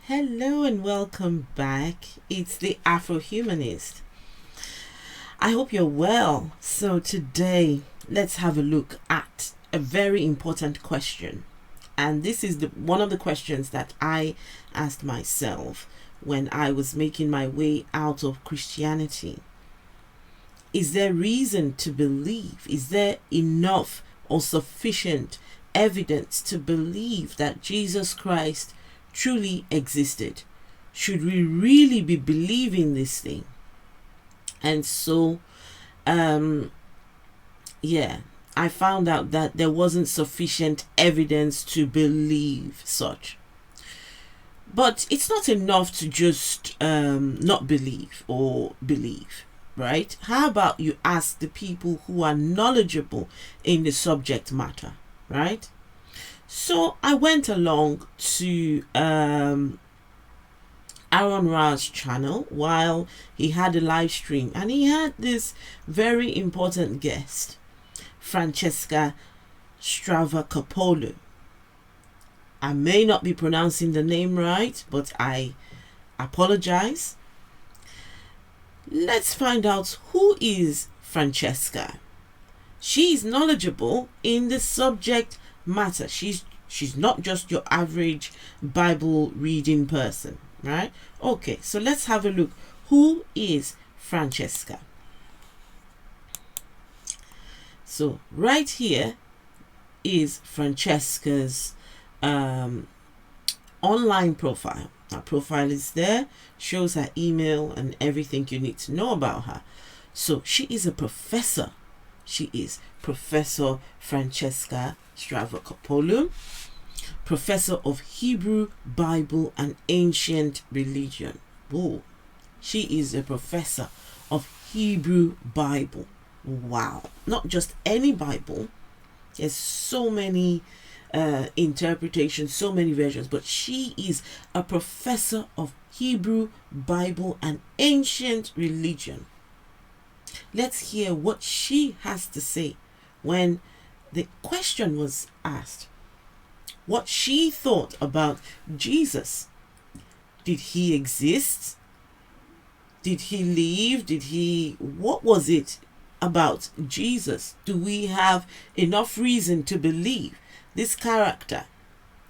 Hello and welcome back. It's the Afro-Humanist. I hope you're well. So today, let's have a look at a very important question. And this is one of the questions that I asked myself when I was making my way out of Christianity. Is there reason to believe? Is there enough or sufficient evidence to believe that Jesus Christ truly existed? Should we really be believing this thing? And so I found out that there wasn't sufficient evidence to believe such. But it's not enough to just not believe or believe, right? How about you ask the people who are knowledgeable in the subject matter, right? So I went along to Aron's channel while he had a live stream, and he had this very important guest, Franchesca Stavrakopoulou. I may not be pronouncing the name right, but I apologize. Let's find out who is Franchesca. She is knowledgeable in the subject matter. She's not just your average Bible reading person, right? Okay, so let's have a look. Who is Franchesca? So right here is Francesca's online profile. Her profile is there, shows her email and everything you need to know about her. So she is a professor. She is Professor Franchesca Stavrakopoulou, Professor of Hebrew, Bible and Ancient Religion. Whoa. She is a Professor of Hebrew Bible. Wow. Not just any Bible. There's so many interpretations, so many versions, but she is a Professor of Hebrew, Bible and Ancient Religion. Let's hear what she has to say when the question was asked. What she thought about Jesus. Did he exist? Did he live? What was it about Jesus? Do we have enough reason to believe this character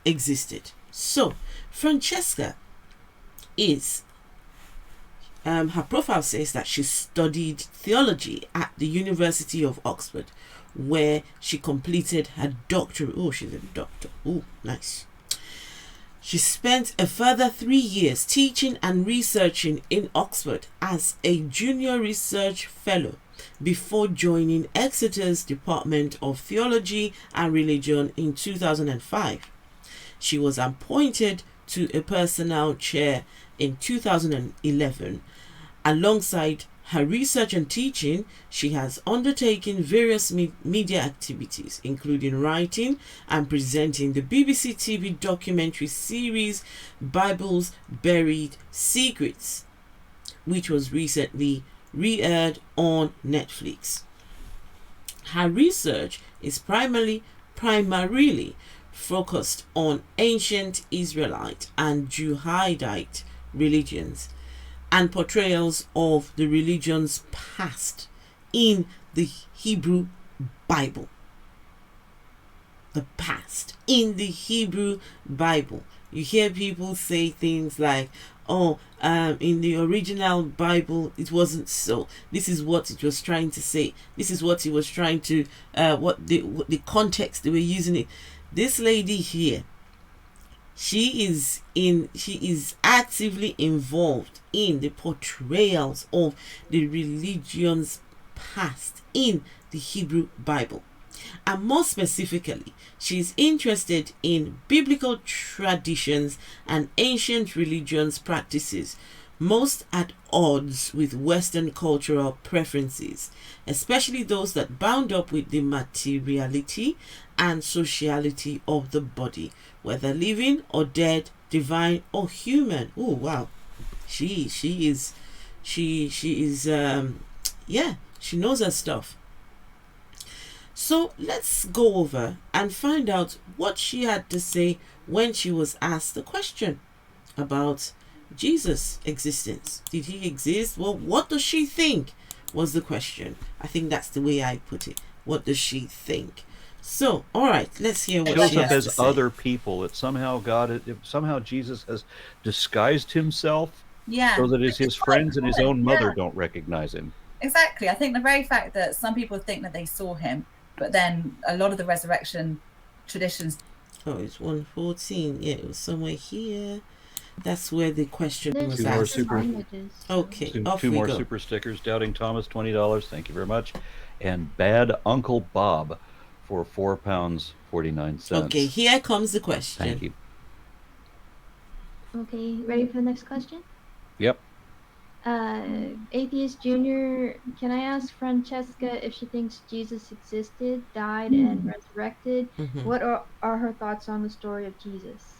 existed? So, Francesca is her profile says that she studied theology at the University of Oxford, where she completed her doctorate. Oh, she's a doctor. Oh, nice. She spent a further 3 years teaching and researching in Oxford as a junior research fellow before joining Exeter's Department of Theology and Religion in 2005. She was appointed to a personnel chair in 2011. Alongside her research and teaching, she has undertaken various media activities, including writing and presenting the BBC TV documentary series Bible's Buried Secrets, which was recently re-aired on Netflix. Her research is primarily focused on ancient Israelite and Judahite religions and portrayals of the religion's past in the Hebrew Bible. The past in the Hebrew Bible. You hear people say things like, in the original Bible it wasn't so. This is what it was trying to say. This is what it was trying to what the context they were using it. This lady here, she is actively involved in the portrayals of the religion's past in the Hebrew Bible. And more specifically, she is interested in biblical traditions and ancient religions practices, most at odds with Western cultural preferences, especially those that bound up with the materiality and sociality of the body, whether living or dead, divine or human. Oh wow, she knows her stuff. So let's go over and find out what she had to say when she was asked the question. about Jesus' existence. Did he exist? Well, what does she think was the question. I think that's the way I put it. What does she think? So, all right, let's hear what Shows she up has to as say. other people. That somehow Jesus has disguised himself Yeah. so that his friends and his own mother don't recognize him. Exactly. I think the very fact that some people think that they saw him, but then a lot of the resurrection traditions. Oh, it's 114. Yeah, it was somewhere here. That's where the question was Two more asked. super, Okay, off two we more go. super stickers. Doubting Thomas, $20. Thank you very much. And Bad Uncle Bob for £4.49. Okay, here comes the question. Thank you. Okay, ready for the next question? Yep. Atheist Junior, can I ask Francesca if she thinks Jesus existed, died, and resurrected? What are her thoughts on the story of Jesus?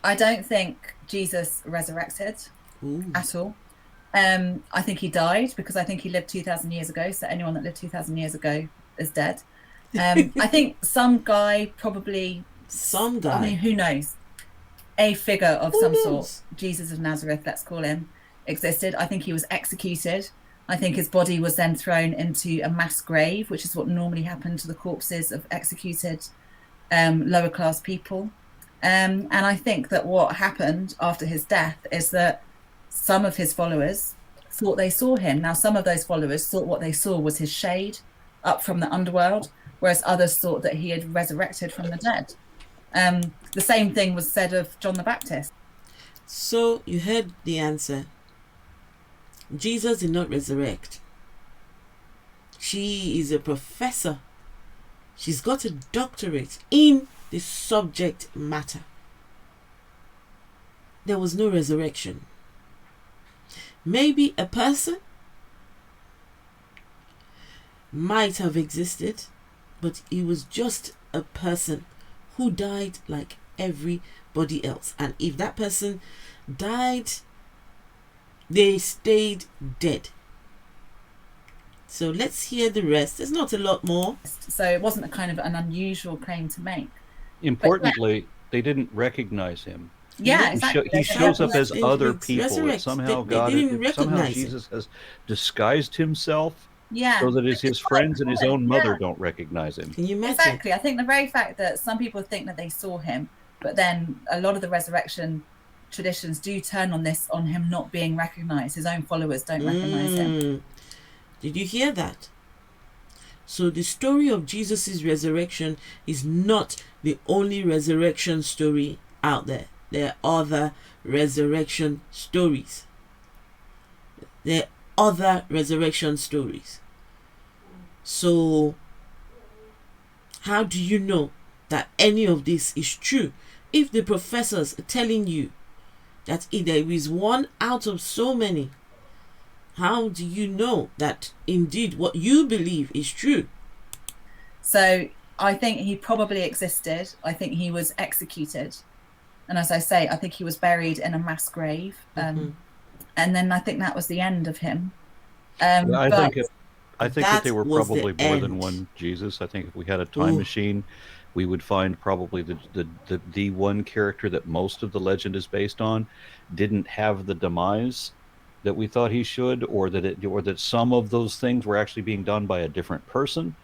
I don't think Jesus resurrected at all. I think he died because I think he lived 2,000 years ago. So anyone that lived 2,000 years ago is dead. I think some guy probably. Some guy. I mean, who knows? A figure of some sort, Jesus of Nazareth, let's call him, existed. I think he was executed. I think his body was then thrown into a mass grave, which is what normally happened to the corpses of executed lower class people. And I think that what happened after his death is that some of his followers thought they saw him. Now, some of those followers thought what they saw was his shade up from the underworld, whereas others thought that he had resurrected from the dead. The same thing was said of John the Baptist. So you heard the answer. Jesus did not resurrect. She is a professor. She's got a doctorate in the subject matter. There was no resurrection. Maybe a person might have existed, but he was just a person who died like everybody else. And if that person died, they stayed dead. So let's hear the rest. There's not a lot more. So it wasn't a kind of an unusual claim to make. Importantly, they didn't recognize him. Yeah, exactly. He shows up as other people. Somehow Jesus has disguised himself Yeah. so that his friends and his own mother don't recognize him. Can you imagine? Exactly. I think the very fact that some people think that they saw him, but then a lot of the resurrection traditions do turn on him not being recognized. His own followers don't recognize him. Did you hear that? So the story of Jesus' resurrection is not the only resurrection story out there. There are other resurrection stories. There are other resurrection stories. So how do you know that any of this is true? If the professors are telling you that there is one out of so many, how do you know that indeed what you believe is true? So I think he probably existed. I think he was executed. And as I say, I think he was buried in a mass grave. And then I think that was the end of him. I think that they were probably more than end. one Jesus. I think if we had a time machine, we would find probably the one character that most of the legend is based on didn't have the demise that we thought he should, or that some of those things were actually being done by a different person.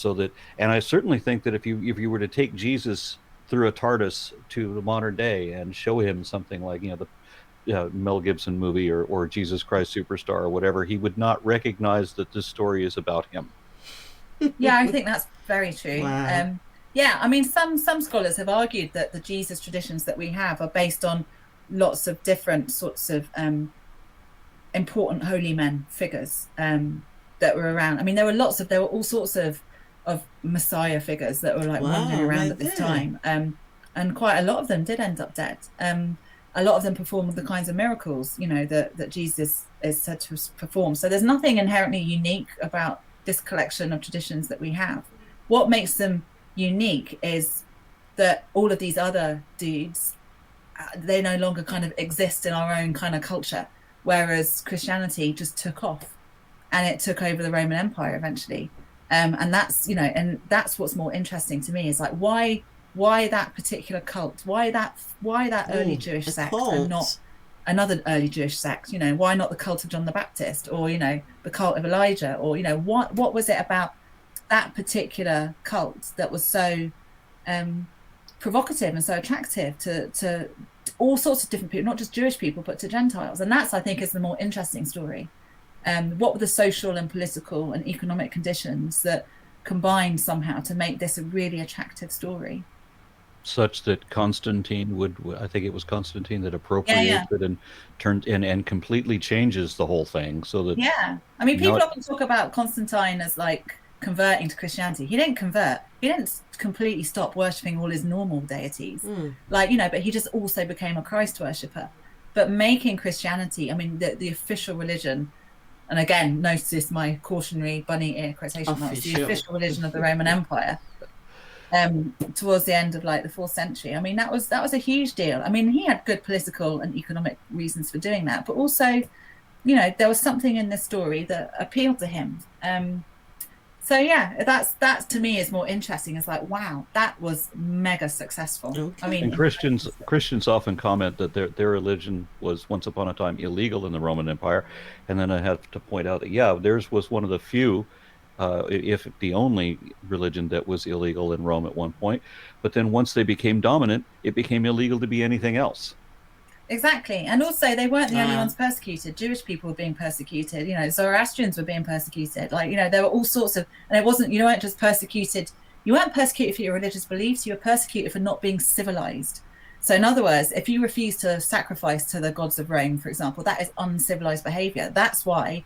And I certainly think that if you were to take Jesus through a TARDIS to the modern day and show him something like the Mel Gibson movie or Jesus Christ Superstar or whatever, he would not recognize that this story is about him. Yeah, I think that's very true. Wow. Yeah, I mean, some scholars have argued that the Jesus traditions that we have are based on lots of different sorts of important holy men figures that were around. I mean, there were all sorts of Messiah figures that were wandering around at this time, and quite a lot of them did end up dead. A lot of them performed the kinds of miracles, that Jesus is said to perform. So there's nothing inherently unique about this collection of traditions that we have. What makes them unique is that all of these other dudes, they no longer kind of exist in our own kind of culture, whereas Christianity just took off and it took over the Roman Empire eventually. And that's what's more interesting to me is why why that particular cult? Why that early Jewish sect and not another early Jewish sect? You know, why not the cult of John the Baptist, or, you know, the cult of Elijah, or, you know, what was it about that particular cult that was so provocative and so attractive to all sorts of different people, not just Jewish people, but to Gentiles? And that's, I think, is the more interesting story. What were the social and political and economic conditions that combined somehow to make this a really attractive story? Such that Constantine would, I think it was Constantine that appropriates it and turned and completely changes the whole thing. So that, I mean, people often talk about Constantine as like converting to Christianity. He didn't convert. He didn't completely stop worshipping all his normal deities, like, you know, but he just also became a Christ worshipper. But making Christianity, I mean, the official religion, and again, notice my cautionary bunny ear quotation marks, the official religion of the Roman Empire, towards the end of like the 4th century. I mean, that was a huge deal. I mean, he had good political and economic reasons for doing that, but also, you know, there was something in this story that appealed to him. So yeah, that to me is more interesting. It's like, wow, that was mega successful. Okay. I mean, and Christians often comment that their religion was once upon a time illegal in the Roman Empire, and then I have to point out that theirs was one of the few, if the only religion that was illegal in Rome at one point. But then once they became dominant, it became illegal to be anything else. Exactly. And also, they weren't the only ones persecuted. Jewish people were being persecuted. You know, Zoroastrians were being persecuted. Like, you know, there were all sorts of, and it wasn't, you weren't just persecuted. You weren't persecuted for your religious beliefs. You were persecuted for not being civilized. So in other words, if you refuse to sacrifice to the gods of Rome, for example, that is uncivilized behavior. That's why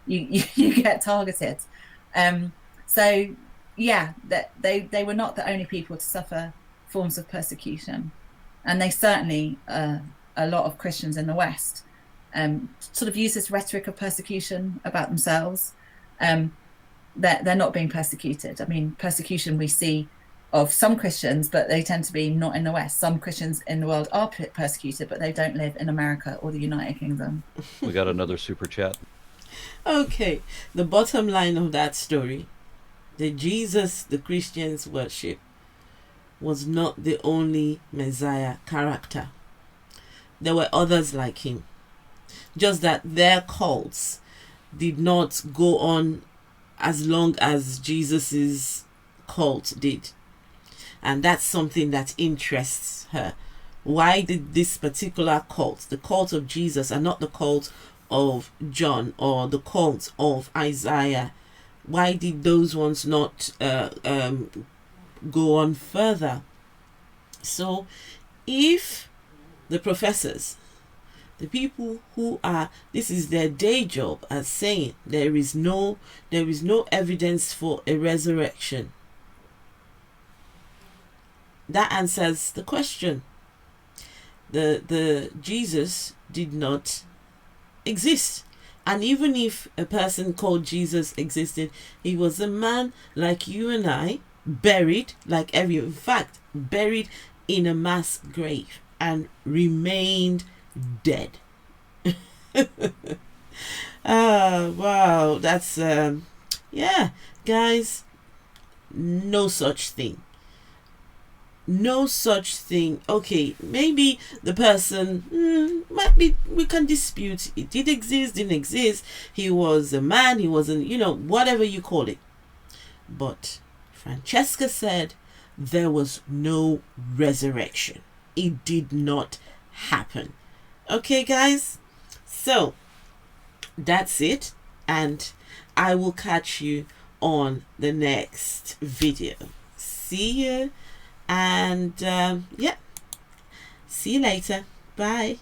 you get targeted. So yeah, that they were not the only people to suffer forms of persecution. And they certainly, a lot of Christians in the West sort of use this rhetoric of persecution about themselves, that they're not being persecuted. I mean, persecution we see of some Christians, but they tend to be not in the West. Some Christians in the world are persecuted, but they don't live in America or the United Kingdom. We got another super chat. Okay, the bottom line of that story, the Jesus the Christians worship was not the only Messiah character. There were others like him, just that their cults did not go on as long as Jesus's cult did. And that's something that interests her. Why did this particular cult, the cult of Jesus, and not the cult of John or the cult of Isaiah, why did those ones not go on further? So if the professors, the people who are, this is their day job, are saying there is no evidence for a resurrection, that answers the question. The Jesus did not exist. And even if a person called Jesus existed, he was a man like you and I, buried like in fact, buried in a mass grave and remained dead. Wow, that's guys, no such thing. Okay, maybe the person might be, we can dispute it did exist, didn't exist, he was a man, he wasn't, whatever you call it, but Francesca said there was no resurrection. It did not happen. Okay, guys, so that's it, and I will catch you on the next video. See you, and see you later. Bye.